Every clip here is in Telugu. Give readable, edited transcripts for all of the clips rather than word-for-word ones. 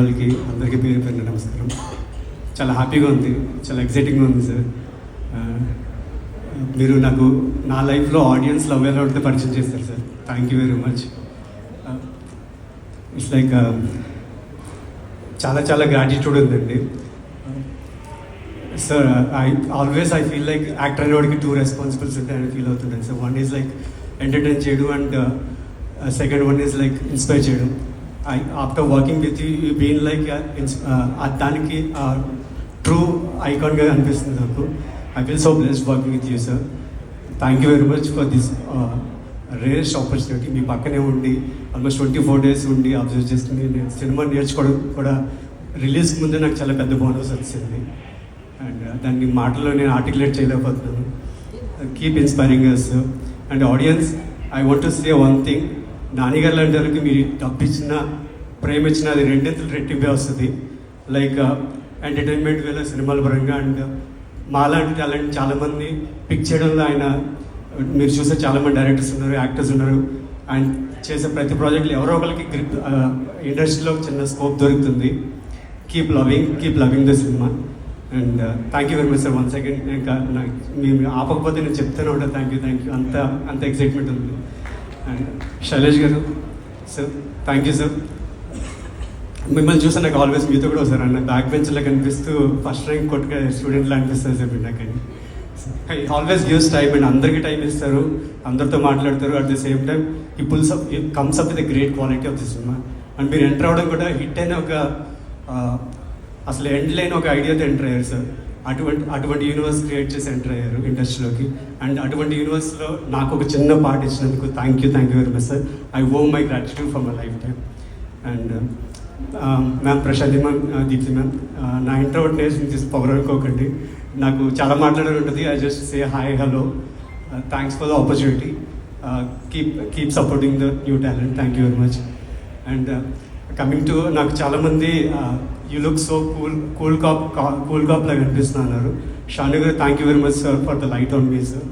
వాళ్ళకి అందరికీ పేరు పేరు నమస్కారం. చాలా హ్యాపీగా ఉంది, చాలా ఎక్సైటింగ్గా ఉంది సార్. మీరు నాకు నా లైఫ్లో ఆడియన్స్ లవ్ ఎలా ఉంటే పరిచయం చేస్తారు sir. Thank you very much. It's like చాలా చాలా గ్రాటిట్యూడ్ ఉందండి sir. I feel like actor అనేవాడికి 2 రెస్పాన్సిబిలిటీస్ ఉంటాయని ఫీల్ అవుతుంటాను sir. One is like entertain చేయడం and second one is like inspire చేయడం. After working with you been like దానికి ట్రూ ఐకాన్గా అనిపిస్తుంది నాకు. I feel so blessed working with you sir. Thank you very much for this rarest opportunity. మీ పక్కనే ఉండి ఆల్మోస్ట్ 24 days ఉండి అబ్జర్వ్ చేసుకుని నేను సినిమా నేర్చుకోవడం కూడా రిలీజ్ ముందే నాకు చాలా పెద్ద బోనస్ వచ్చింది. అండ్ దాన్ని మాటల్లో నేను ఆర్టికులేట్ చేయలేకపోతున్నాను. Keep inspiring us. And audience, I want to say one thing. నానిగారు లాంటి వాళ్ళకి మీరు డబ్బు ఇచ్చినా ప్రేమ ఇచ్చినా అది రెండింతలు రెట్టింపే వస్తుంది. లైక్ ఎంటర్టైన్మెంట్ వేళ సినిమాల పరంగా. అండ్ మాలాంటి టాలెంట్ చాలామంది పిక్ చేయడంలో ఆయన మీరు చూసే చాలామంది డైరెక్టర్స్ ఉన్నారు, యాక్టర్స్ ఉన్నారు. ఆయన చేసే ప్రతి ప్రాజెక్ట్లో ఎవరో ఒకరికి గ్రిప్ ఇండస్ట్రీలో చిన్న స్కోప్ దొరుకుతుంది. Keep loving the cinema. And thank you very much sir. 1 second ఇంకా మీరు ఆపకపోతే నేను చెప్తూనే ఉంటాను థ్యాంక్ యూ. అంత ఎక్సైట్మెంట్ ఉంది. అండ్ శైలేష్ గారు సార్, థ్యాంక్ యూ సార్. మిమ్మల్ని చూస్తే నాకు ఆల్వేస్ మీతో కూడా వస్తారు అన్న బ్యాక్ బెంచ్లో కనిపిస్తూ ఫస్ట్ ర్యాంక్ కొట్టుగా స్టూడెంట్లో అనిపిస్తుంది సార్ మీరు నాకు. I always gives time and అందరికీ టైం ఇస్తారు, అందరితో మాట్లాడతారు. అట్ ద సేమ్ టైం ఈ pulls up comes up with the great quality of the cinema. And మీరు ఎంటర్ అవ్వడం కూడా హిట్ అయిన ఒక అసలు ఎండ్ లేని ఒక ఐడియాతో ఎంటర్ అయ్యారు సార్. అటువంటి యూనివర్స్ క్రియేట్ చేసి ఎంటర్ అయ్యారు ఇండస్ట్రీలోకి. అండ్ అటువంటి యూనివర్స్లో నాకు ఒక చిన్న పార్ట్ ఇచ్చినందుకు thank you very much sir. I owe my gratitude for my lifetime. And ma'am, Prashanti ma'am, Deepti ma'am, నా ఇంట్రోవర్ట్నెస్ తీసి పవర్ అనుకోకండి. నాకు చాలా మాట్లాడాలని ఉంటుంది. I just say hi, hello, thanks for the opportunity. Keep supporting the new talent. Thank you very much. And coming to నాకు చాలామంది you look so cool cop లాగా అనిపిస్తున్నారు. షాను గారు, thank you very much sir for the light on me sir.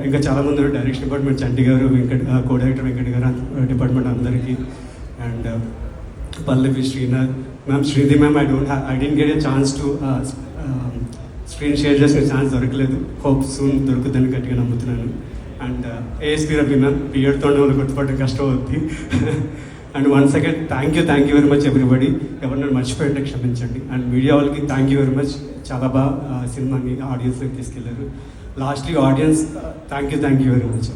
ఇంకా చాలామంది డైరెక్షన్ డిపార్ట్మెంట్ చంటి గారు, కో డైరెక్టర్ వెంకట్ గారు, డిపార్ట్మెంట్ అందరికీ. And Pallavi, Srinath ma'am, Sridhi ma'am, I didn't get a chance to screen share చేసిన ఛాన్స్ దొరకలేదు. హోప్ సూన్ దొరుకుతుందని గట్టిగా నమ్ముతున్నాను. అండ్ ఏఎస్పీ రవి మ్యామ్, పిరియడ్తో వాళ్ళు గుర్తుపడడం కష్టం అవుతుంది. And 1 second thank you very much everybody. ఎవరినైనా మర్చిపోయింటే క్షమించండి. అండ్ మీడియా వాళ్ళకి థ్యాంక్ యూ వెరీ మచ్. చాలా బాగా సినిమాని ఆడియన్స్లోకి తీసుకెళ్లారు. Lastly audience, thank you very much.